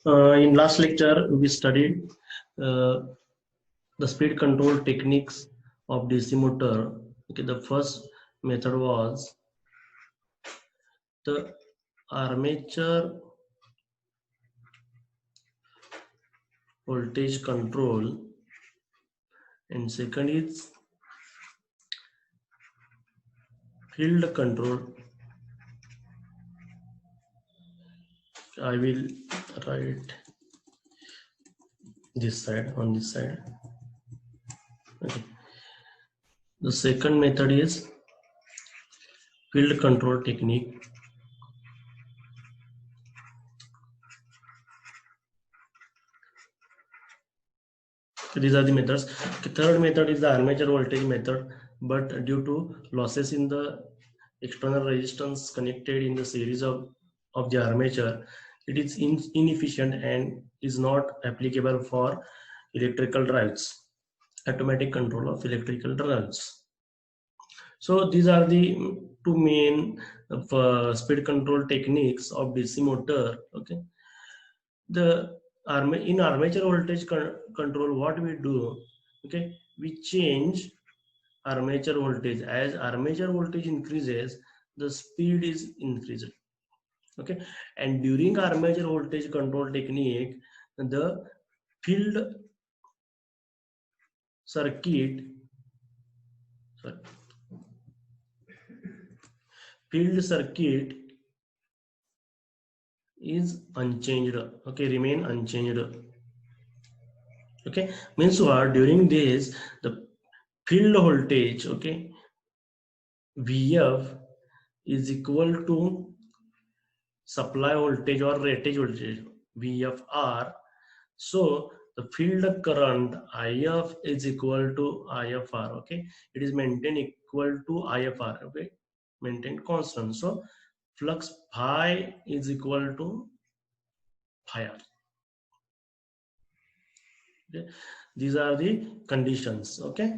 In last lecture, we studied uh, the speed control techniques of DC motor. Okay, the first method was the armature voltage control, and second is field control. I will write this side on this side. Okay. The second method is field control technique. These are the methods. The third method is the armature voltage method, but due to losses in the external resistance connected in the series of the armature, it is inefficient and is not applicable for electrical drives, automatic control of electrical drives. So these are the two main speed control techniques of DC motor. Okay, the in armature voltage control, what we do, okay, we change armature voltage. As armature voltage increases, the speed is increased. Okay, and during armature voltage control technique, the field circuit, sorry, field circuit is unchanged. Okay, remain unchanged. Okay, means what? During this, the field voltage, okay, Vf is equal to supply voltage or rated voltage, VFR. So the field current IF is equal to IFR. Okay, it is maintained equal to IFR. Okay, maintained constant. So flux phi is equal to phi r. Okay, these are the conditions. Okay,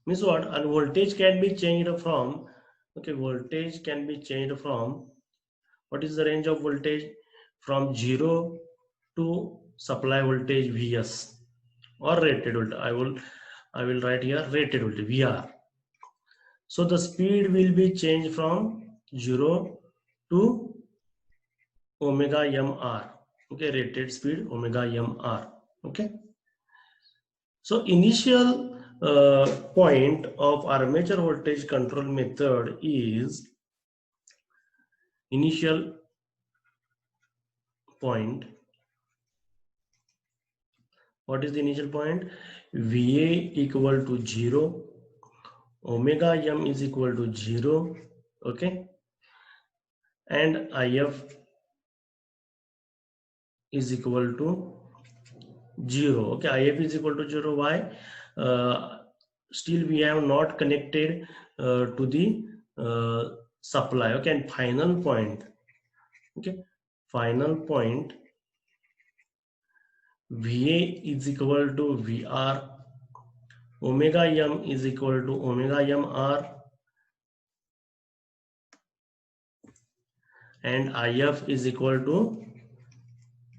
means what? And voltage can be changed from. Okay, voltage can be changed from. What is the range of voltage? From 0 to supply voltage Vs or rated voltage. I will write here rated voltage VR. So the speed will be changed from 0 to omega mr. Okay, rated speed omega mr. Okay. So initial point of armature voltage control method is initial point. What is the initial point? Va equal to 0, omega m is equal to 0, okay, and if is equal to 0. Okay, if is equal to 0. Why? Still we have not connected to the supply. Okay, and final point. Okay, final point Va is equal to Vr, omega m is equal to omega mr, and if is equal to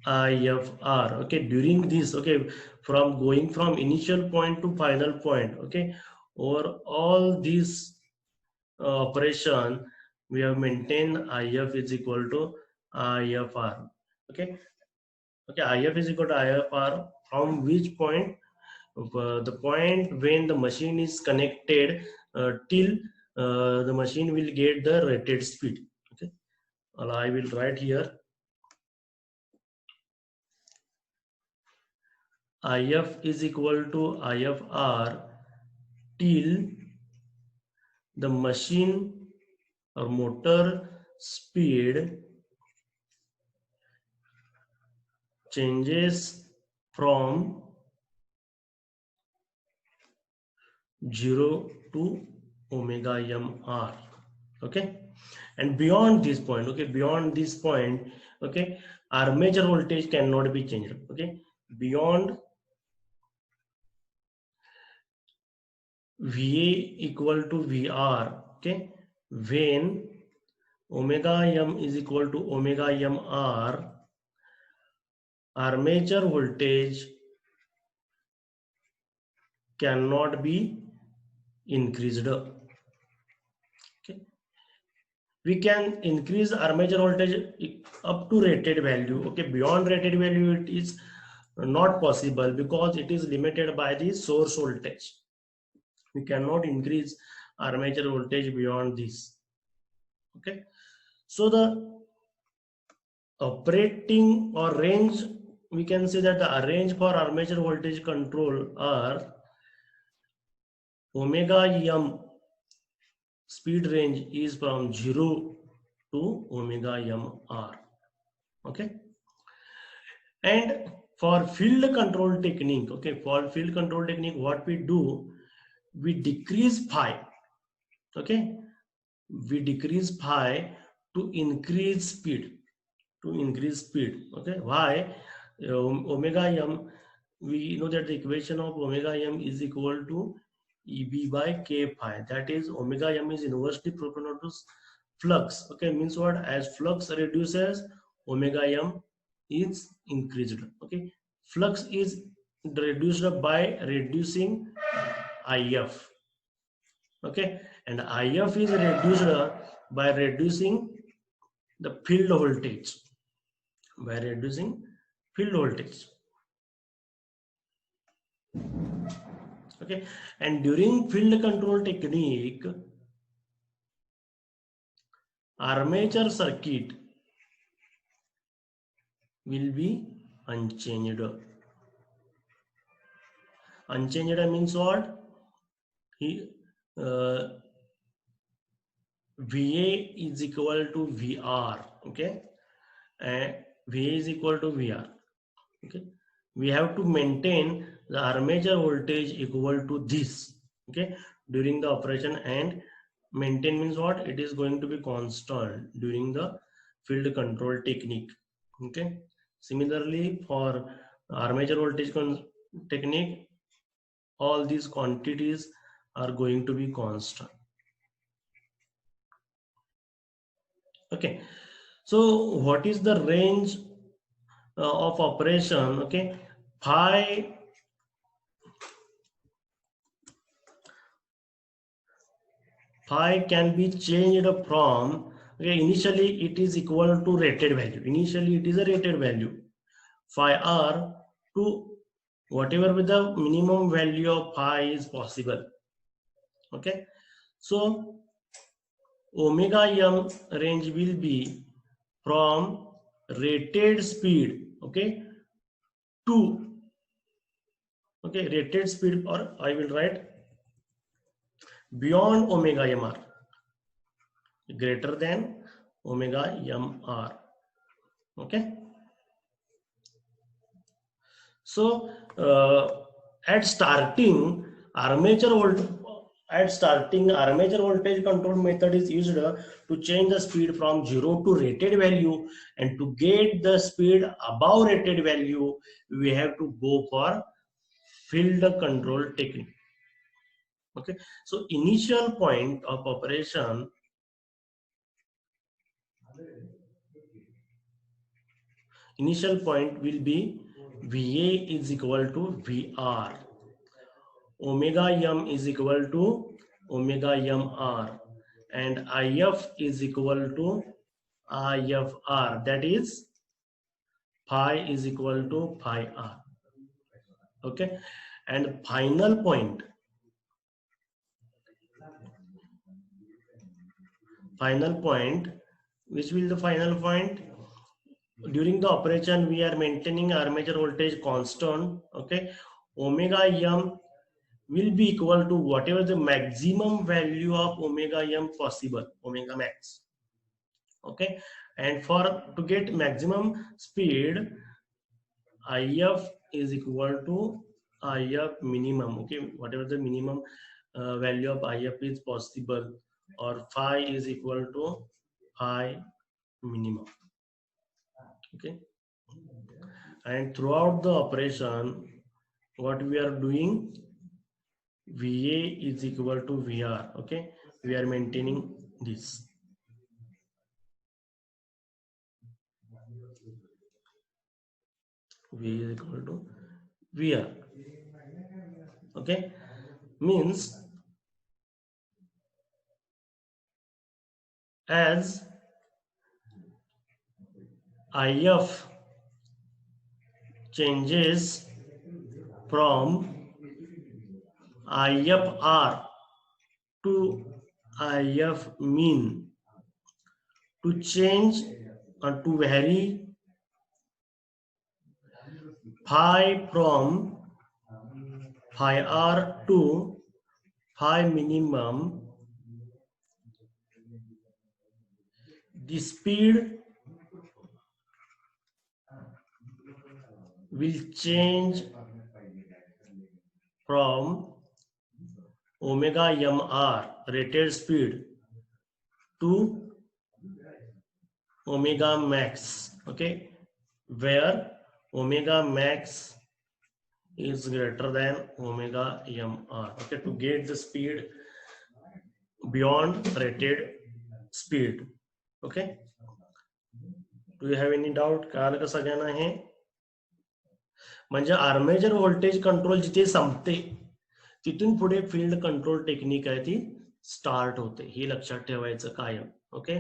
IFR. Okay, during this, okay, from going from initial point to final point, okay, over all these operation, we have maintained IF is equal to IFR. Okay, okay, IF is equal to IFR from which point? The point when the machine is connected till the machine will get the rated speed. Okay, well, I will write here IF is equal to IFR till the machine or motor speed changes from 0 to omega mr. Okay, and beyond this point, okay, beyond this point, okay, armature voltage cannot be changed. Okay, beyond Va equal to Vr, okay, when omega m is equal to omega mr, armature voltage cannot be increased. Okay, we can increase armature voltage up to rated value. Okay, beyond rated value it is not possible because it is limited by the source voltage. We cannot increase armature voltage beyond this. Okay, so the operating or range, we can say that the range for armature voltage control are omega m speed range is from 0 to omega m r. Okay, and for field control technique, okay, for field control technique, what we do, we decrease phi. Okay, we decrease phi to increase speed. Okay, why? Omega m, we know that the equation of omega m is equal to eb by k phi. That is, omega m is inversely proportional to flux. Okay, means what? As flux reduces, omega m is increased. Okay, flux is reduced by reducing if. Okay, and if is reduced by reducing the field voltage. By reducing field voltage. Okay, and during field control technique, armature circuit will be unchanged. Unchanged means what? VA is equal to VR. Okay, and VA is equal to VR. Okay, we have to maintain the armature voltage equal to this. Okay, during the operation, and maintain means what? It is going to be constant during the field control technique. Okay, similarly for armature voltage technique, all these quantities are going to be constant. Okay, so what is the range of operation? Okay, phi can be changed from, okay, initially it is equal to rated value. Initially it is a rated value, phi r, to whatever with the minimum value of phi is possible. Okay, so omega m range will be from rated speed, okay, to, okay, rated speed, or I will write beyond omega mr, greater than omega mr. Okay, so at starting armature voltage, armature voltage control method is used to change the speed from 0 to rated value, and to get the speed above rated value we have to go for field control technique. Okay, so initial point of operation, initial point will be VA is equal to VR, omega m is equal to omega mr, and IF is equal to IFR, that is phi is equal to phi r. Okay, and final point, which will the final point? During the operation we are maintaining armature voltage constant. Okay, omega m will be equal to whatever the maximum value of omega m possible, omega max. Okay, and for to get maximum speed, if is equal to if minimum. Okay, whatever the minimum value of if is possible, or phi is equal to phi minimum. Okay, and throughout the operation what we are doing, VA is equal to VR. Okay, we are maintaining this. V is equal to VR. Okay, means as IF changes from IFR to IF mean, to change or to vary phi from phi R to phi minimum, the speed will change from omega mr rated speed to omega max. Okay, where omega max is greater than omega mr. Okay, to get the speed beyond rated speed. Okay, do you have any doubt? कळालं का सगळ्यांना हे? म्हणजे armature voltage control जिथे संपते तिथून पुढे field control technique आहे ती स्टार्ट होते, हे लक्षात ठेवायचं कायम. Okay,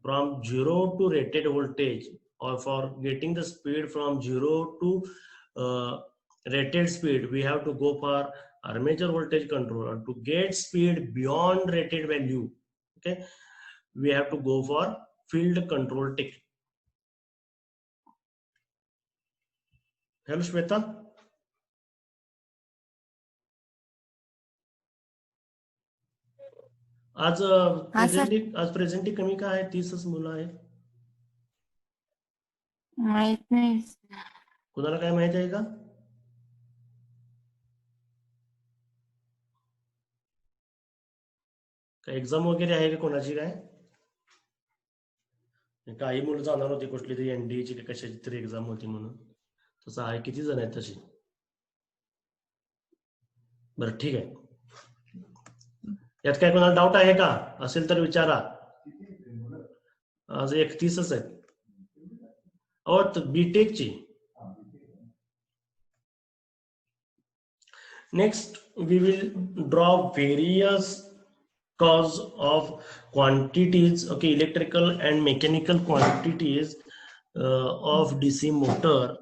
from 0 to rated voltage or for getting the speed from 0 to rated speed, we have to go for armature voltage control. And to get speed beyond rated value, okay, we have to go for field control technique. Hello Shweta. आज presently कमी का आहे? 30च मुलं आहेत. माहित नाही. कुणाला काय माहिती आहे का? काय एक्झाम वगैरे आहे का कोणाची? काय काही मुलं जाणार होती कुठली तरी एनडीए ची कशाची तरी एक्झाम होती म्हणून. तसं आहे, किती जण आहेत तशी? बरं ठीक आहे. यात काय कोणाला डाऊट आहे का? असेल तर विचारा. आज 31च आहेत. और बीटेक ची. Next we will draw various cause of quantities, okay, electrical and mechanical quantities of DC motor.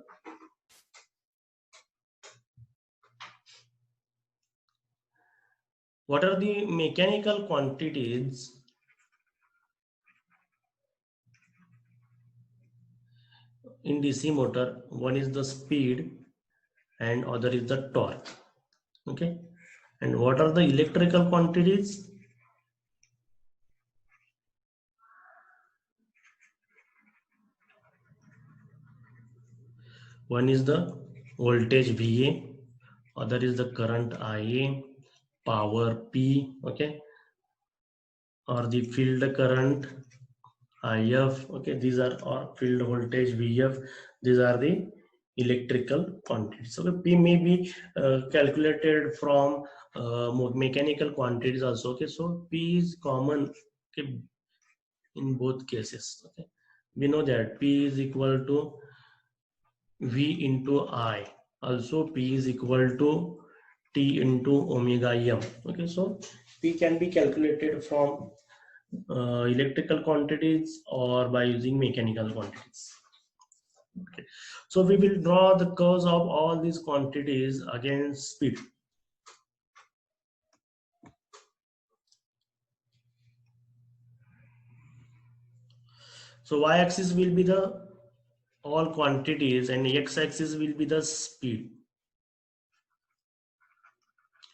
What are the mechanical quantities in DC motor? One is the speed and other is the torque. Okay, and what are the electrical quantities? One is the voltage VA, other is the current IA, power P, okay, or the field current IF. Okay, these are our field voltage VF. These are the electrical quantities. So P may be calculated from mechanical quantities also. Okay, so P is common, okay, in both cases. Okay, we know that P is equal to V into I. Also P is equal to T into omega m. Okay, so P can be calculated from electrical quantities or by using mechanical quantities. Okay, so we will draw the curves of all these quantities against speed. So y-axis will be the all quantities and x-axis will be the speed.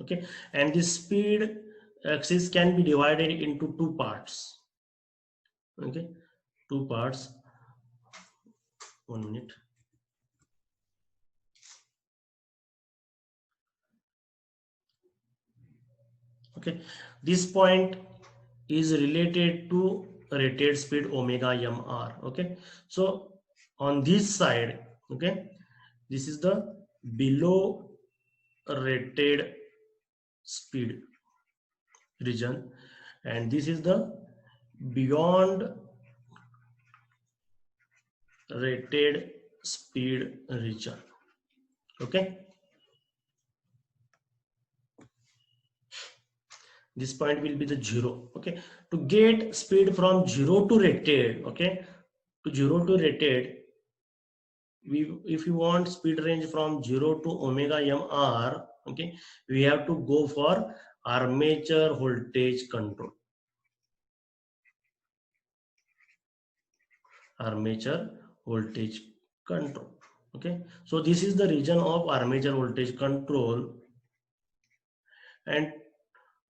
Okay, and the speed axis can be divided into two parts. Okay, two parts. 1 minute. Okay, this point is related to rated speed omega mr. Okay, so on this side, okay, this is the below rated speed region and this is the beyond rated speed return. Okay, this point will be the 0. Okay, to get speed from 0 to rated, okay, to 0 to rated, if you want speed range from 0 to omega m r, okay, we have to go for armature voltage control. Armature voltage control. Okay, so this is the region of armature voltage control, and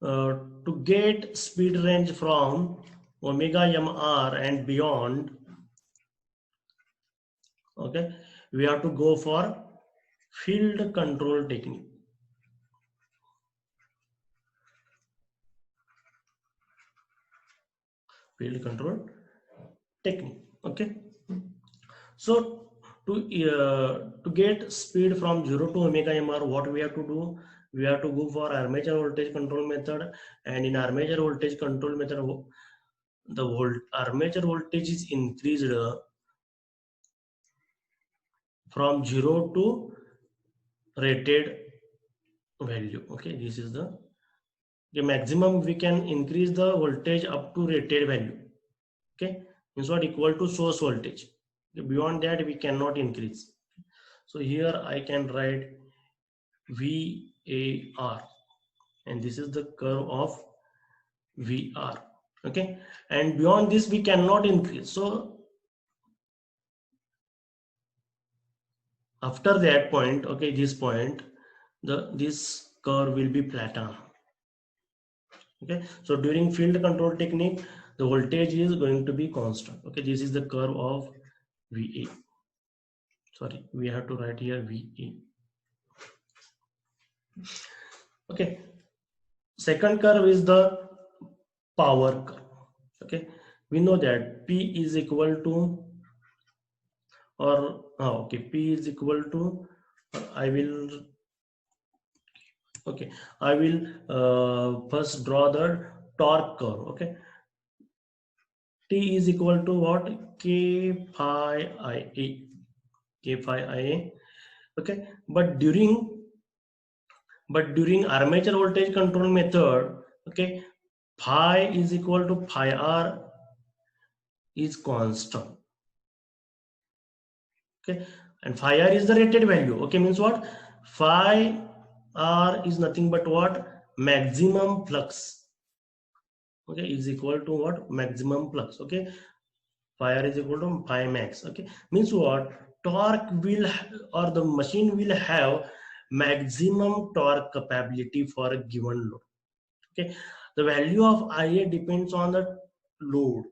to get speed range from omega m r and beyond, okay, we have to go for field control technique. Field control technique. Okay, so to get speed from 0 to omega m r, what we have to do, we have to go for armature voltage control method. And in armature voltage control method, the armature voltage is increased from 0 to rated value. Okay, this is the maximum we can increase the voltage up to rated value. Okay, means what, equal to source voltage. Okay, beyond that we cannot increase. So here I can write VAR, and this is the curve of VR. Okay, and beyond this we cannot increase. So after that point, okay, this point, this curve will be plateau. Okay, so during field control technique, the voltage is going to be constant. Okay, this is the curve of VA. Sorry, we have to write here VA. Okay, second curve is the power curve. Okay, we know that P is equal to, or okay, P is equal to, I will, okay, I will first draw the torque curve. Okay, T is equal to what? K phi IA. K phi IA. Okay, but during armature voltage control method, okay, phi is equal to phi r is constant. Okay, and phi r is the rated value. Okay, means what? Phi r is nothing but what? Maximum flux. Okay, is equal to what? Maximum flux. Okay, phi r is equal to phi max. Okay, means what? Torque will, or the machine will have maximum torque capability for a given load. Okay, the value of IA depends on the load.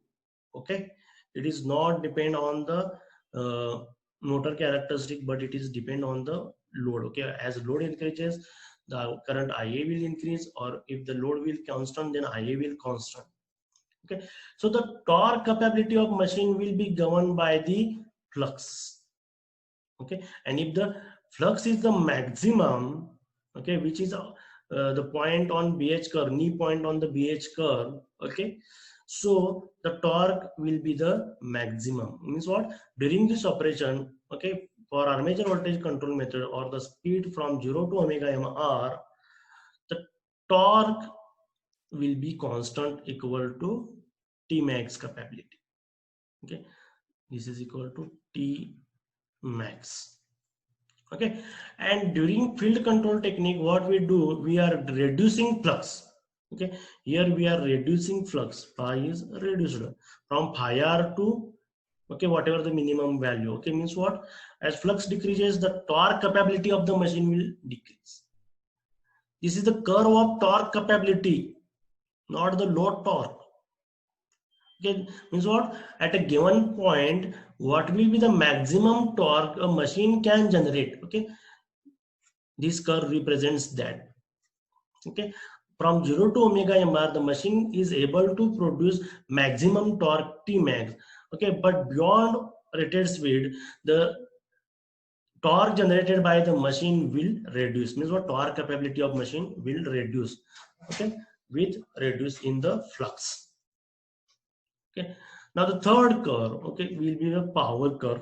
Okay, it is not depend on the motor characteristic, but it is depend on the load. Okay, as load increases, the current IA will increase, or if the load will constant, then IA will constant. Okay, so the torque capability of machine will be governed by the flux. Okay, and if the flux is the maximum, okay, which is the point on BH curve, knee point on the BH curve, okay, so the torque will be the maximum. Means what? During this operation, okay, for armature voltage control method, or the speed from 0 to omega m r, the torque will be constant, equal to T max capability. Okay, this is equal to T max. Okay, and during field control technique, what we do, we are reducing flux. Okay, here we are reducing flux. Phi is reduced from phi r to, okay, whatever the minimum value. Okay, means what? As flux decreases, the torque capability of the machine will decrease. This is the curve of torque capability, not the load torque. Okay, means what? At a given point, what will be the maximum torque a machine can generate? Okay, this curve represents that. Okay, from 0 to omega mr, the machine is able to produce maximum torque T max. Okay, but beyond rated speed, the torque generated by the machine will reduce. Means what? Torque capability of machine will reduce. Okay, with reduce in the flux. Okay, now the third curve, okay, will be the power curve.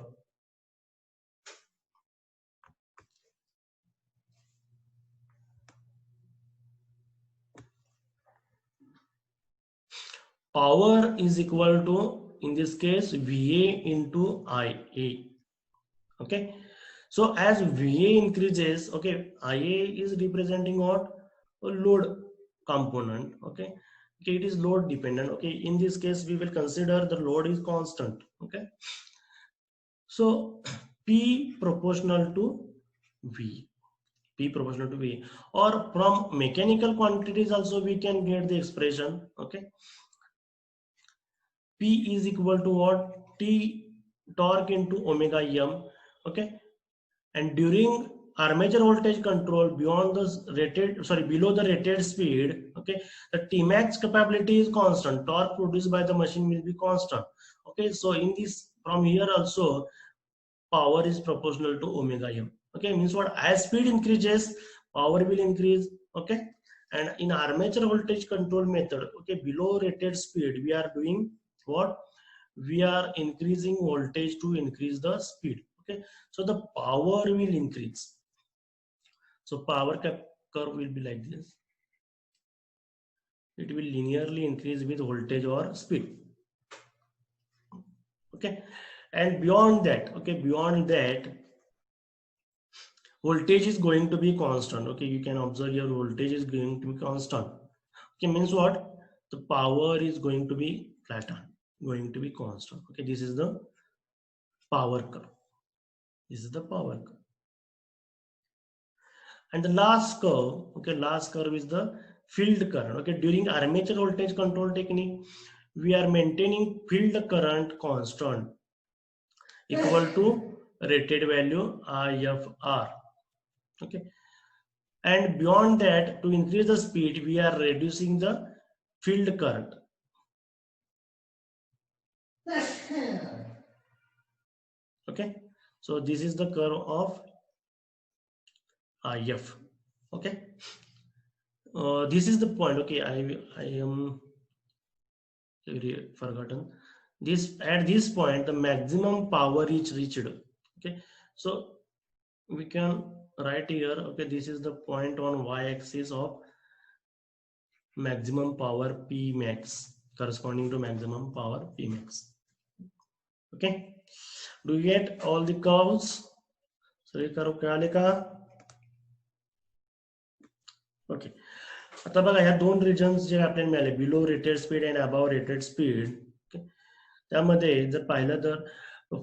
power is equal to, in this case, VA into IA. Okay, so as VA increases, okay, IA is representing what? A load component. Okay, okay, it is load dependent. Okay, in this case we will consider the load is constant. Okay, so P proportional to V, P proportional to V, or from mechanical quantities also we can get the expression. Okay, P is equal to what? T torque into omega m. Okay, and during armature voltage control beyond the rated, sorry, below the rated speed, okay, the Tmax capability is constant. Torque produced by the machine will be constant. Okay, so in this, from here also, power is proportional to omega m. Okay, means what? As speed increases, power will increase. Okay, and in armature voltage control method, okay, below rated speed, we are doing what? We are increasing voltage to increase the speed. Okay, so the power will increase. So power curve will be like this. It will linearly increase with voltage or speed. Okay, and beyond that, okay, beyond that, voltage is going to be constant. Okay, you can observe your voltage is going to be constant. Okay, means what? The power is going to be flattened, going to be constant. Okay, this is the power curve. This is the power curve. And the last curve, okay, last curve is the field current. Okay, during armature voltage control technique, we are maintaining field current constant equal to rated value IFR. Okay, and beyond that, to increase the speed, we are reducing the field current. Okay, so this is the curve of IF. Okay, this is the point. Okay, I am forgotten this. At this point, the maximum power is reached. Okay, so we can write here. Okay, this is the point on y-axis of maximum power P max, corresponding to maximum power P max. Okay, do you get all the curves? So ये curve क्या लिखा? Okay, आता बघा ह्या दोन reasons जे आपल्याला मिळाले, below rated speed and above rated speed. त्यामध्ये जर पाहिलं तर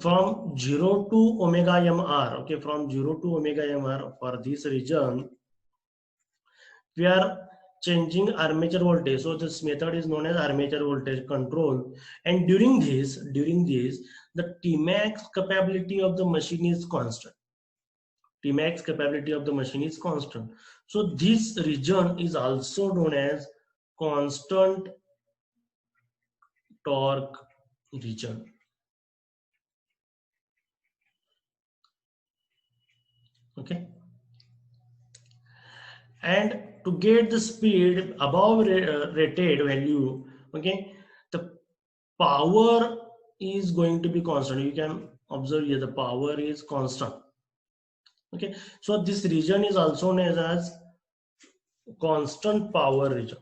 from 0 to omega mr, okay, from 0 to omega mr, for this region we are changing armature voltage. So this method is known as armature voltage control, and during this the Tmax capability of the machine is constant. Tmax capability of the machine is constant. So this region is also known as constant torque region. Okay, and to get the speed above rated value, okay, the power is going to be constant. You can observe here the power is constant. Okay, so this region is also known as constant power region.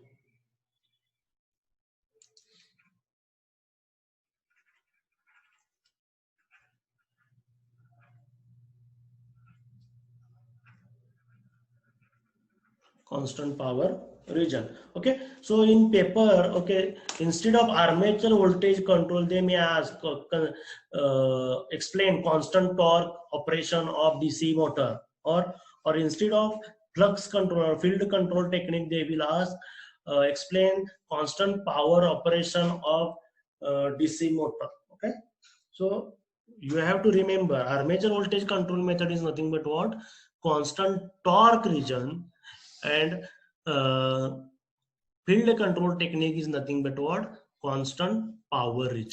Constant power region. Okay, so in paper, okay, instead of armature voltage control, they may ask explain constant torque operation of DC motor, or instead of flux control or field control technique, they will ask explain constant power operation of DC motor. Okay, so you have to remember armature voltage control method is nothing but what? Constant torque region, and field control technique is nothing but what? Constant power region.